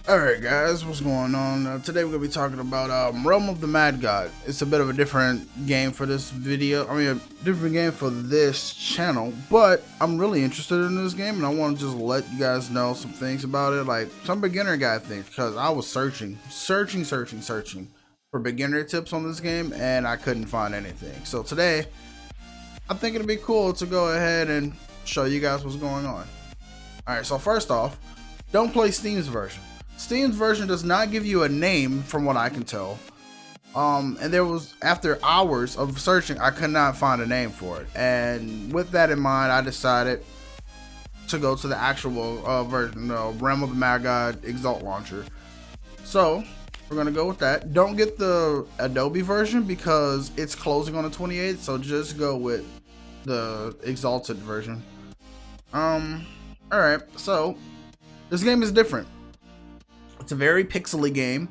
Alright guys, what's going on? Today we're going to be talking about Realm of the Mad God. It's a bit of a different game for this video, a different game for this channel, but I'm really interested in this game and I want to just let you guys know some things about it, like some beginner guide things, because I was searching for beginner tips on this game and I couldn't find anything. So today, I think it'd be cool to go ahead and show you guys what's going on. Alright, so first off, don't play Steam's version. Steam's version does not give you a name from what I can tell. And there was, after hours of searching, I could not find a name for it. And with that in mind, I decided to go to the actual version, Realm of the Mad God Exalt Launcher. So, we're going to go with that. Don't get the Adobe version because it's closing on the 28th, so just go with the Exalted version. Alright, so, this game is different. It's a very pixely game,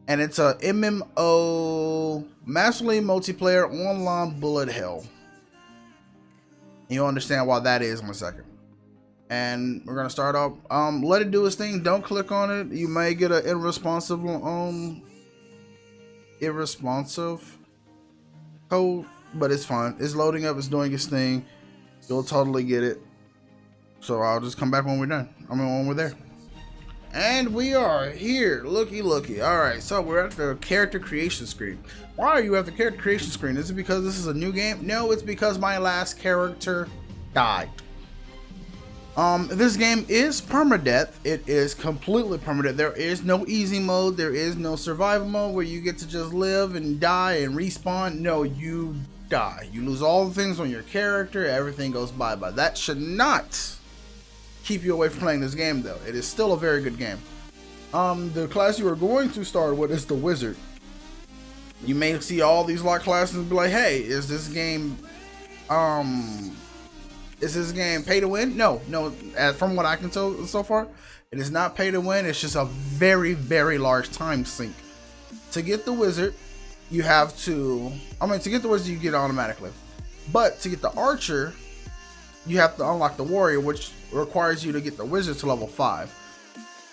and it's a MMO, massively multiplayer online bullet hell. You'll understand why that is in a second. And we're gonna start off. Let it do its thing. Don't click on it. You may get an irresponsive code, but it's fine. It's loading up. It's doing its thing. You'll totally get it. So I'll just come back when we're done. When we're there. And we are here. Looky. Alright, so we're at the character creation screen. Why are you at the character creation screen? Is it because this is a new game? No, it's because my last character died. This game is permadeath. It is completely permadeath. There is no easy mode. There is no survival mode where you get to just live and die and respawn. No, you die. You lose all the things on your character. Everything goes bye-bye. That should not keep you away from playing this game, though. It is still a very good game. The class you are going to start with is the Wizard. You may see all these locked classes and be like, hey, is this game pay to win? No, from what I can tell so far, it is not pay to win. It's just a very, very large time sink. To get the Wizard, you have to, to get the Wizard, you get it automatically. But to get the Archer, you have to unlock the Warrior, which requires you to get the Wizard to level 5.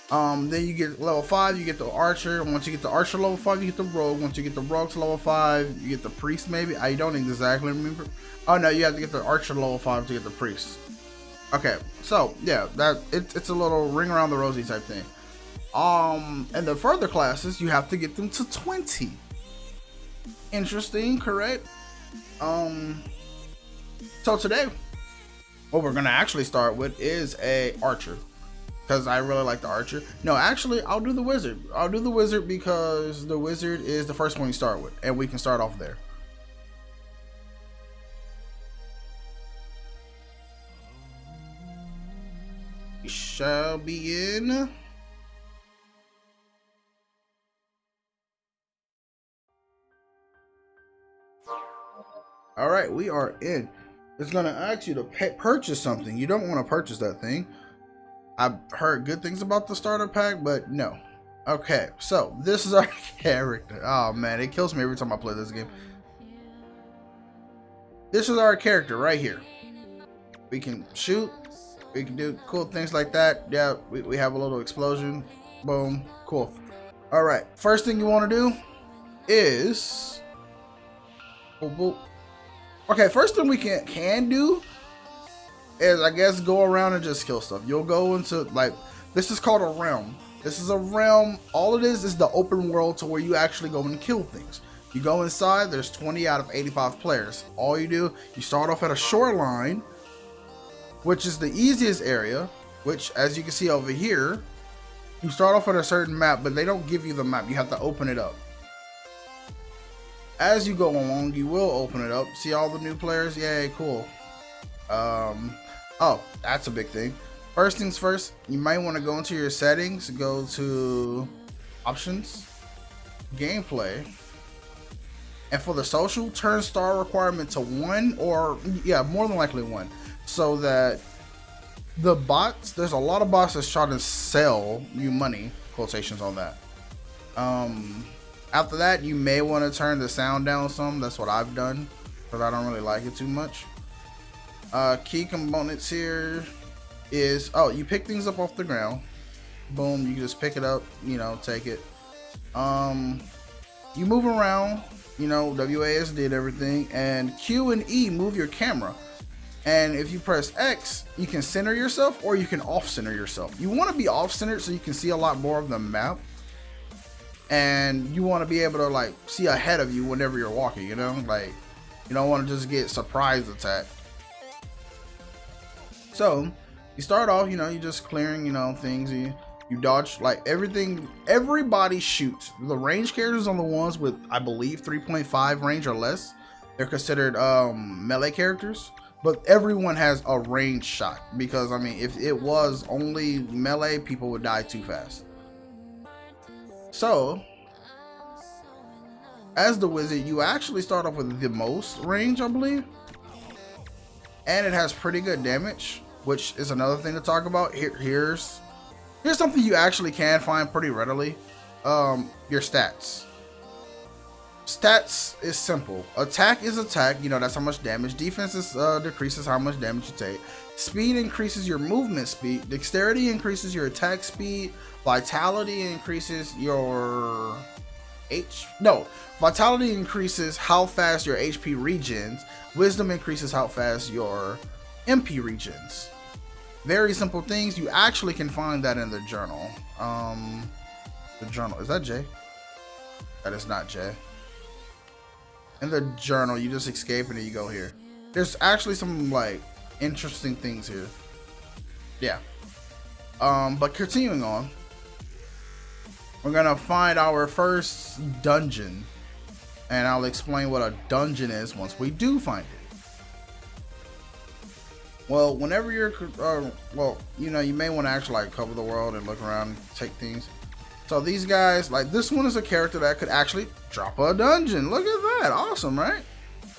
Then you get level 5, you get the Archer. Once you get the Archer level 5, you get the Rogue. Once you get the Rogue to level 5, you get the Priest, maybe. I don't exactly remember. Oh no, you have to get the Archer level 5 to get the Priest. Okay, so yeah, it's a little ring around the rosy type thing. And the further classes, you have to get them to 20. Interesting, correct? So today, what we're gonna actually start with is a Archer, because I really like the Archer. No, actually, I'll do the Wizard. I'll do the Wizard because the Wizard is the first one you start with, and we can start off there. We shall begin. All right, we are in. It's gonna ask you to purchase something. You don't want to purchase that thing. I've heard good things about the starter pack, but no. Okay, so this is our character. Oh man, it kills me every time I play this game. This is our character right here. We can shoot. We can do cool things like that. Yeah, we have a little explosion. Boom, cool. All right, first thing you want to do is, okay, first thing we can do is, I guess, go around and just kill stuff. You'll go into, like, this is called a realm. This is a realm. All it is the open world to where you actually go and kill things. You go inside, there's 20 out of 85 players. All you do, you start off at a shoreline, which is the easiest area, which, as you can see over here, you start off at a certain map, but they don't give you the map. You have to open it up. As you go along, you will open it up. See all the new players? Yay, cool. Oh, that's a big thing. First things first, you might want to go into your settings, go to options, gameplay, and for the social, turn star requirement to 1, or yeah, more than likely 1, so that the bots, there's a lot of bots that's trying to sell you money, quotations on that. After that, you may want to turn the sound down some. That's what I've done, because I don't really like it too much. Key components here is, oh, you pick things up off the ground. Boom, you can just pick it up, you know, take it. You move around, you know, WASD and everything, and Q and E move your camera. And if you press X, you can center yourself or you can off center yourself. You want to be off centered so you can see a lot more of the map. And you want to be able to like see ahead of you whenever you're walking, you know, like you don't want to just get surprise attacked. So you start off, you know, you just clearing, you know, things. You dodge like everything. Everybody shoots. The range characters on the ones with, I believe, 3.5 range or less, they're considered melee characters. But everyone has a range shot because, I mean, if it was only melee, people would die too fast. So, as the wizard, you actually start off with the most range, I believe. And it has pretty good damage, which is another thing to talk about. Here's something you actually can find pretty readily. Your stats. Stats is simple. Attack is attack, you know, that's how much damage. Defense is, decreases how much damage you take. Speed increases your movement speed. Dexterity increases your attack speed. Vitality increases your Vitality increases how fast your HP regens. Wisdom increases how fast your MP regens. Very simple things. You actually can find that in the journal. The journal, is that J? That is not J. In the journal, you just escape and then you go here. There's actually some like interesting things here. Yeah. But continuing on, we're gonna find our first dungeon, and I'll explain what a dungeon is once we do find it. Well, whenever you're, well, you know, you may want to actually like cover the world and look around, and take things. So these guys, like this one is a character that could actually drop a dungeon. Look at that, awesome, right?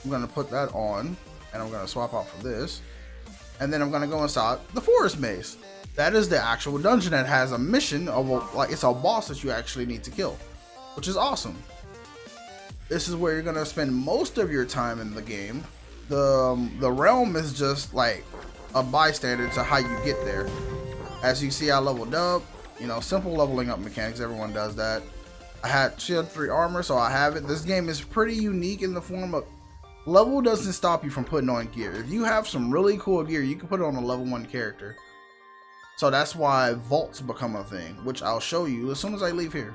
I'm gonna put that on, and I'm gonna swap out for this, and then I'm gonna go inside the forest maze. That is the actual dungeon that has a mission of like it's a boss that you actually need to kill, which is awesome. This is where you're gonna spend most of your time in the game. The realm is just like a bystander to how you get there. As you see, I leveled up. You know, simple leveling up mechanics, everyone does that. I had shield 3 armor, so I have it. This game is pretty unique in the form of level doesn't stop you from putting on gear. If you have some really cool gear, you can put it on a level 1 character. So that's why vaults become a thing, which I'll show you as soon as I leave here.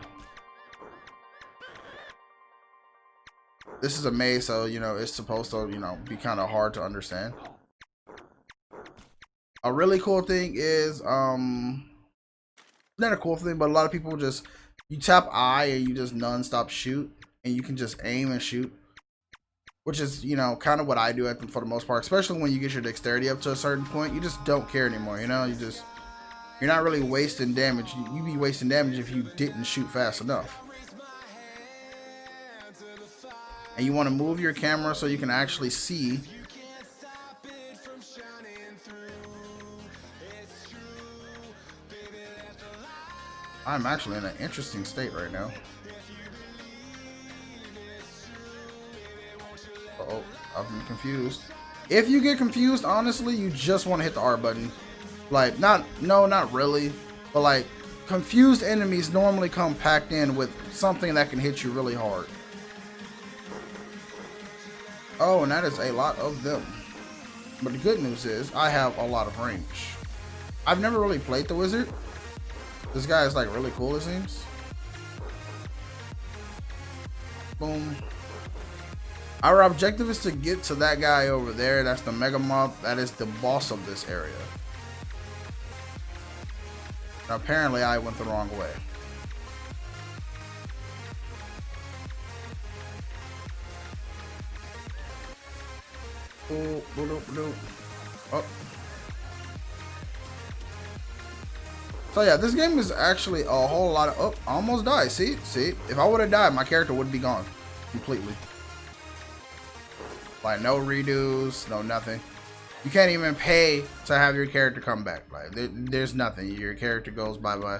This is a maze, so you know it's supposed to, you know, be kind of hard to understand. A really cool thing is not a cool thing, but a lot of people just, you tap I and you just non-stop shoot, and you can just aim and shoot, which is, you know, kind of what I do for the most part, especially when you get your dexterity up to a certain point. You just don't care anymore, you know, you're not really wasting damage. You be wasting damage if you didn't shoot fast enough. And you want to move your camera so you can actually see. I'm actually in an interesting state right now. Uh-oh, I'm confused. If you get confused, honestly, you just want to hit the R button. Like, not really, but like, confused enemies normally come packed in with something that can hit you really hard. Oh, and that is a lot of them. But the good news is, I have a lot of range. I've never really played the wizard. This guy is like really cool, it seems. Boom. Our objective is to get to that guy over there. That's the Mega Mob. That is the boss of this area. Now, apparently, I went the wrong way. Oh. So yeah, this game is actually a whole lot of, oh, I almost died. See, if I would have died, my character would be gone completely. Like no redos, no nothing. You can't even pay to have your character come back. Like there's nothing. Your character goes bye-bye.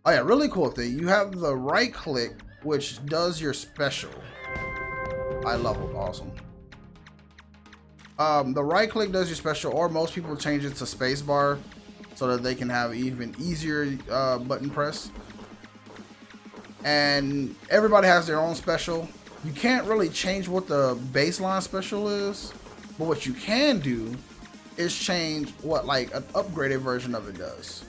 Oh yeah, really cool thing. You have the right click, which does your special. I leveled, awesome. The right click does your special, or most people change it to spacebar. so that they can have even easier button press. And everybody has their own special. You can't really change what the baseline special is, but what you can do is change what like an upgraded version of it does.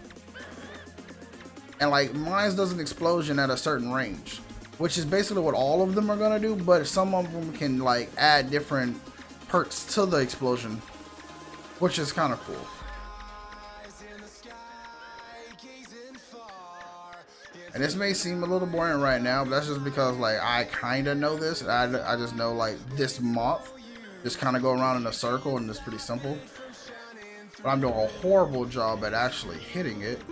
And like mine does an explosion at a certain range, which is basically what all of them are gonna do, but some of them can like add different perks to the explosion, which is kind of cool. And this may seem a little boring right now, but that's just because like I kind of know this. I just know like this moth just kind of go around in a circle, and it's pretty simple. But I'm doing a horrible job at actually hitting it,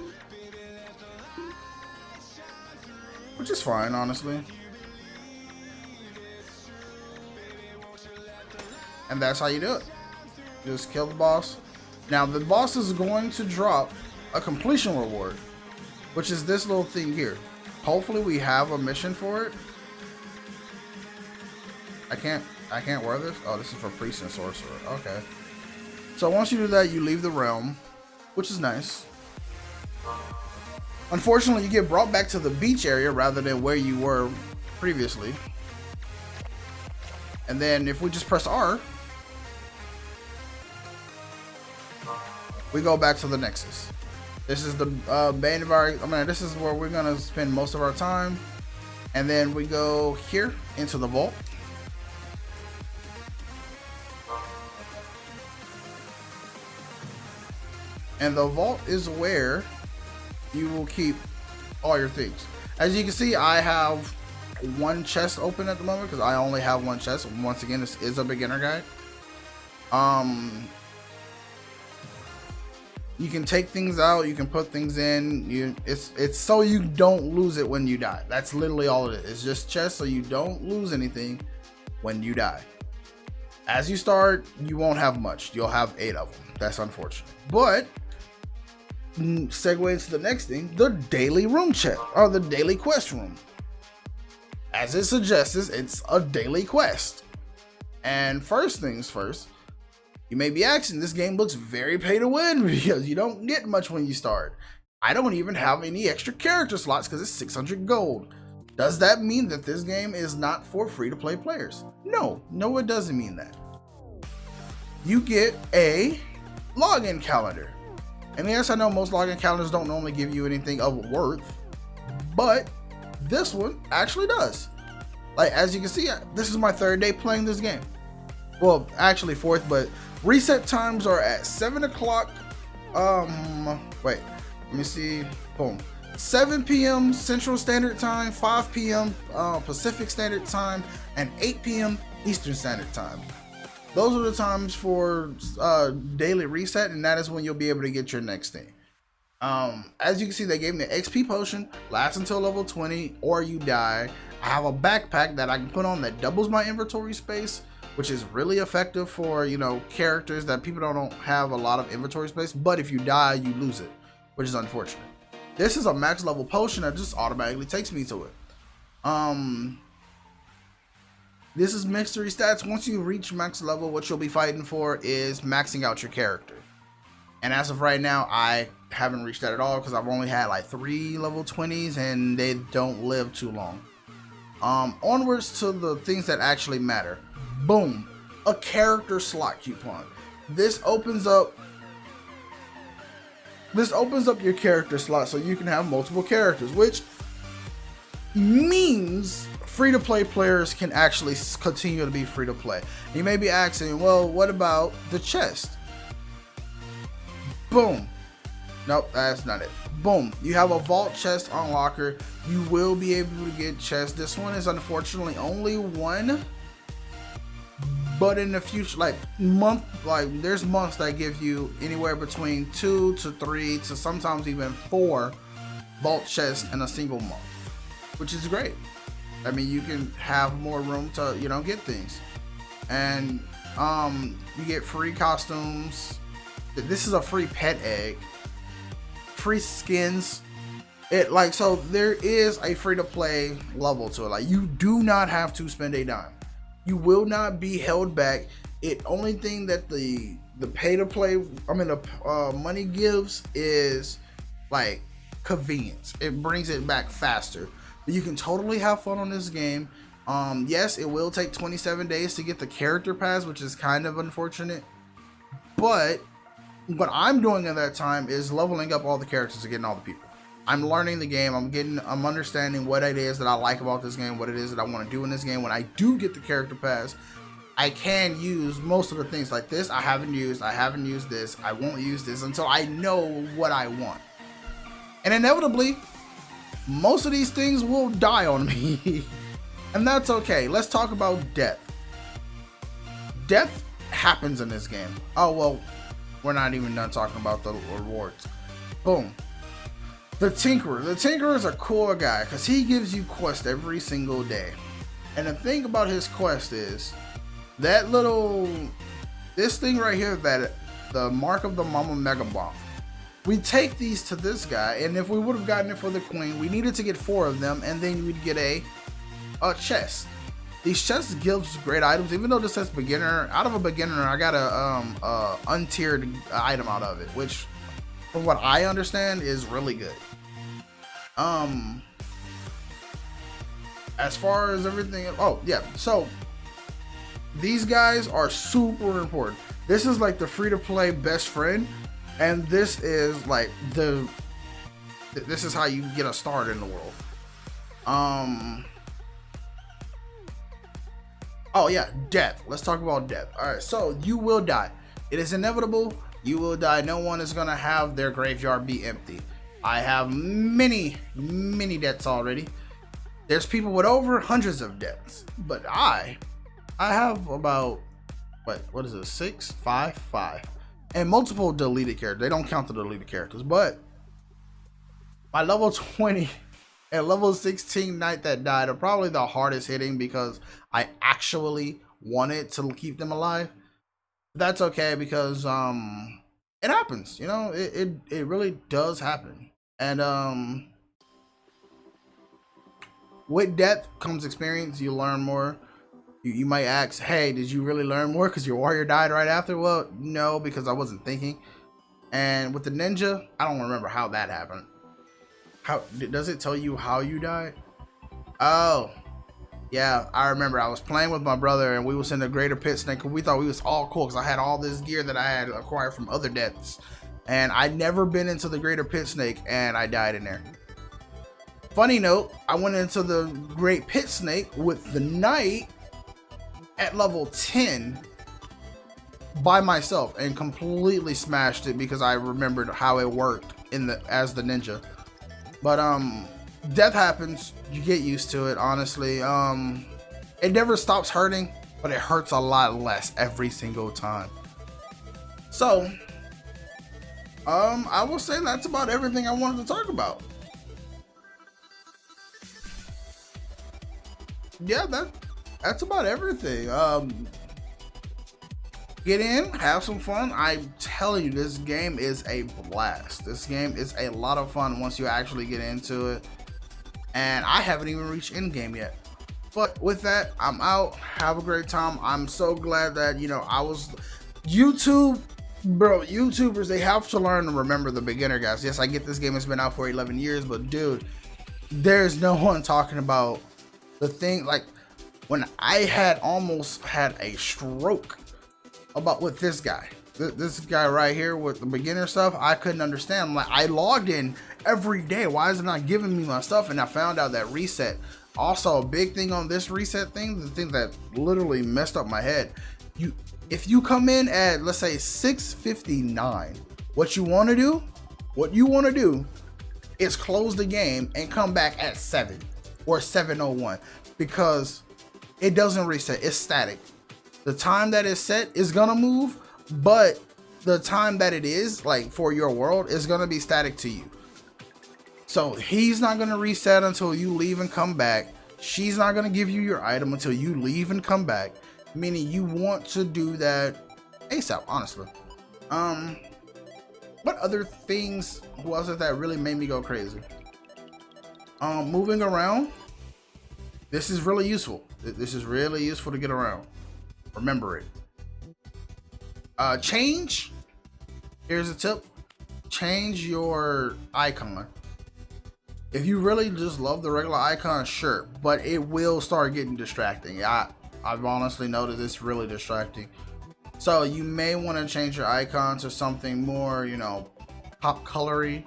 which is fine, honestly. And that's how you do it. Just kill the boss. Now the boss is going to drop a completion reward, which is this little thing here. Hopefully we have a mission for it. I can't wear this. Oh, this is for priest and sorcerer. Okay. So once you do that, you leave the realm, which is nice. Unfortunately, you get brought back to the beach area rather than where you were previously. And then if we just press R, we go back to the Nexus. This is the bane of our, this is where we're gonna spend most of our time. And then we go here into the vault. And the vault is where you will keep all your things. As you can see, I have one chest open at the moment because I only have one chest. Once again, this is a beginner guide. You can take things out, you can put things in. It's so you don't lose it when you die. That's literally all it is. It's just chest so you don't lose anything when you die. As you start, you won't have much. You'll have 8 of them. That's unfortunate. But segue into the next thing, the daily room check, or the daily quest room. As it suggests, it's a daily quest. And first things first, you may be asking, this game looks very pay to win because you don't get much when you start. I don't even have any extra character slots because it's 600 gold. Does that mean that this game is not for free to play players? No, it doesn't mean that. You get a login calendar. And yes, I know most login calendars don't normally give you anything of worth, but this one actually does. Like, as you can see, this is my 3rd day playing this game. Well, actually 4th, but reset times are at 7 o'clock. Wait, let me see. Boom. 7 p.m. Central Standard Time, 5 p.m. Pacific Standard Time, and 8 p.m. Eastern Standard Time. Those are the times for daily reset, and that is when you'll be able to get your next thing. As you can see, they gave me an XP potion, lasts until level 20, or you die. I have a backpack that I can put on that doubles my inventory space, which is really effective for, characters that people don't have a lot of inventory space, but if you die, you lose it, which is unfortunate. This is a max level potion that just automatically takes me to it. This is mystery stats. Once you reach max level, what you'll be fighting for is maxing out your character. And as of right now, I haven't reached that at all because I've only had like 3 level 20s and they don't live too long. Onwards to the things that actually matter. Boom, a character slot coupon. This opens up your character slot so you can have multiple characters, which means free-to-play players can actually continue to be free-to-play. You may be asking, well, what about the chest? Boom. Nope, that's not it. Boom. You have a vault chest unlocker. You will be able to get chests. This one is unfortunately only one, but in the future, there's months that give you anywhere between 2 to 3 to sometimes even 4 vault chests in a single month, which is great. I mean, you can have more room to, get things. And you get free costumes. This is a free pet egg. Free skins. So there is a free to play level to it. Like, you do not have to spend a dime. You will not be held back. Only thing that the the pay to play, the money gives is like convenience. It brings it back faster. But you can totally have fun on this game. Yes, it will take 27 days to get the character pass, which is kind of unfortunate. But what I'm doing in that time is leveling up all the characters and getting all the people. I'm learning the game. I'm understanding what it is that I like about this game, what it is that I want to do in this game. When I do get the character pass, I can use most of the things like this. I haven't used this. I won't use this until I know what I want. And inevitably, most of these things will die on me. And that's okay. Let's talk about death. Death happens in this game. Oh, well, we're not even done talking about the rewards. Boom. The Tinkerer. The Tinkerer is a cool guy because he gives you quests every single day. And the thing about his quest is that this thing right here, that the Mark of the Mama Mega Bomb. We take these to this guy, and if we would have gotten it for the Queen, we needed to get 4 of them, and then we'd get a chest. These chests gives great items, even though this says beginner. Out of a beginner, I got a untiered item out of it, which, from what I understand, is really good. As far as everything, oh yeah, so these guys are super important. This is like the free-to-play best friend, and this is like this is how you get a start in the world. Oh yeah, death. Let's talk about death. All right, so you will die. It is inevitable. You will die. No one is gonna have their graveyard be empty. I have many deaths already. There's people with over hundreds of deaths, but I have about what is it? 6, 5, and multiple deleted characters. They don't count the deleted characters, but my level 20 and level 16 knight that died are probably the hardest hitting because I actually wanted to keep them alive. That's okay because it happens, you know, it really does happen. And with death comes experience. You learn more. You might ask, hey, did you really learn more because your warrior died right after? Well, no, because I wasn't thinking. And with the ninja, I don't remember how that happened. How does it tell you how you died? Oh, yeah, I remember. I was playing with my brother and we was in the greater pit snake. We thought we was all cool because I had all this gear that I had acquired from other deaths, and I'd never been into the greater pit snake, and I died in there. Funny note, I went into the great pit snake with the knight at level 10 by myself and completely smashed it because I remembered how it worked as the ninja. But death happens. You get used to it, honestly. It never stops hurting, but it hurts a lot less every single time. So I will say that's about everything I wanted to talk about. Yeah, that's about everything. Get in, have some fun. I'm telling you, this game is a blast. This game is a lot of fun once you actually get into it. And I haven't even reached end game yet. But with that, I'm out. Have a great time. I'm so glad that, you know, YouTubers, they have to learn to remember the beginner guys. Yes, I get this game has been out for 11 years, but dude, there's no one talking about the thing. Like when I almost had a stroke with this guy. This guy right here with the beginner stuff, I couldn't understand. I'm like, I logged in every day. Why is it not giving me my stuff? And I found out that reset. Also, a big thing on this reset thing, the thing that literally messed up my head. If you come in at, let's say, 6:59, what you want to do is close the game and come back at 7 or 7:01 because it doesn't reset. It's static. The time that is set is gonna move, but the time that it is, like for your world, is gonna be static to you. So he's not gonna reset until you leave and come back. She's not gonna give you your item until you leave and come back. Meaning you want to do that ASAP, honestly. What other things was it that really made me go crazy? Moving around. This is really useful. This is really useful to get around. Remember it. Here's a tip: change your icon. If you really just love the regular icon, sure, but it will start getting distracting. I've honestly noticed it's really distracting. So you may want to change your icon to something more, you know, pop colory.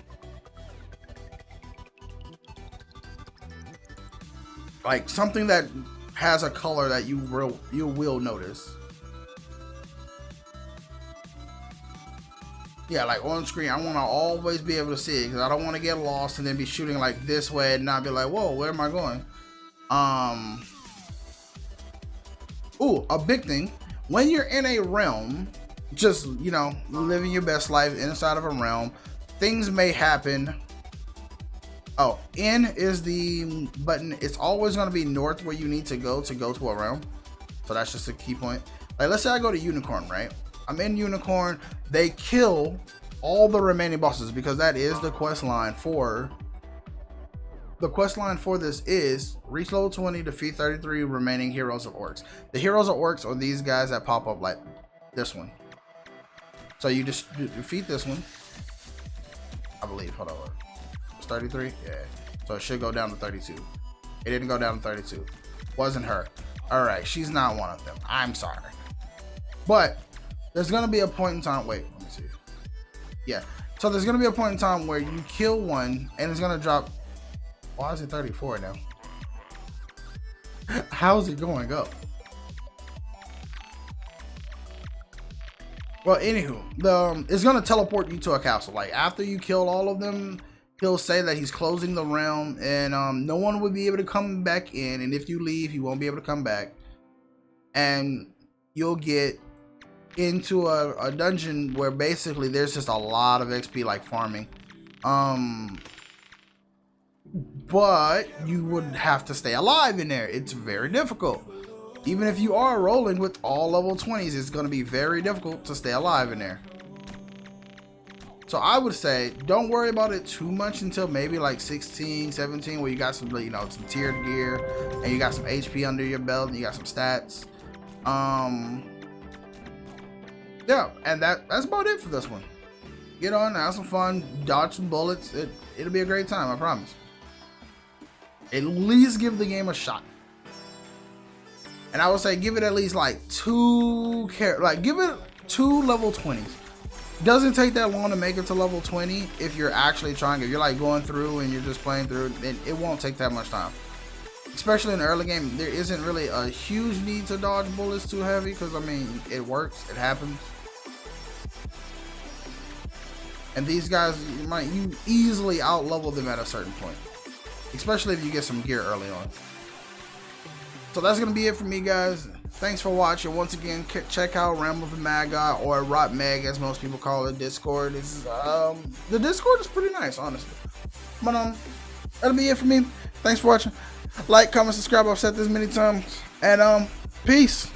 Like something that has a color that you will notice. Yeah, like on screen, I want to always be able to see it because I don't want to get lost and then be shooting like this way and not be like, whoa, where am I going? Ooh, a big thing. When you're in a realm, just, you know, living your best life inside of a realm, things may happen. Oh, N is the button. It's always going to be north where you need to go to a realm. So that's just a key point. Like, let's say I go to Unicorn, right? I'm in Unicorn. They kill all the remaining bosses because that is the quest line for. The quest line for this is reach level 20, defeat 33 remaining heroes of orcs. The heroes of orcs are these guys that pop up like this one. So you just defeat this one, I believe. Hold on. It's 33? Yeah. So it should go down to 32. It didn't go down to 32. Wasn't her. Alright, she's not one of them. I'm sorry. But there's going to be a point in time. Wait, let me see. Yeah. So there's going to be a point in time where you kill one and it's going to drop. Why is it 34 now? How's it going up? Well, anywho, it's going to teleport you to a castle. Like, after you kill all of them, he'll say that he's closing the realm and no one will be able to come back in. And if you leave, you won't be able to come back. And you'll get into a dungeon where basically there's just a lot of XP, like farming. But you would have to stay alive in there. It's very difficult. Even if you are rolling with all level 20s, it's going to be very difficult to stay alive in there. So I would say don't worry about it too much until maybe like 16, 17, where you got some, you know, some tiered gear and you got some HP under your belt and you got some stats. Yeah, and that's about it for this one. Get on, have some fun, dodge some bullets. It'll be a great time, I promise. At least give the game a shot. And I would say give it at least like give it 2 level 20s. Doesn't take that long to make it to level 20 if you're actually trying. If you're like going through and you're just playing through, then it won't take that much time. Especially in the early game, there isn't really a huge need to dodge bullets too heavy because, I mean, it works, it happens. And these guys, you easily out-level them at a certain point. Especially if you get some gear early on. So that's going to be it for me, guys. Thanks for watching. Once again, check out Realm of the Mad God, or Rotmg as most people call it, Discord. The Discord is pretty nice, honestly. But that'll be it for me. Thanks for watching. Like, comment, subscribe. I've said this many times. And peace.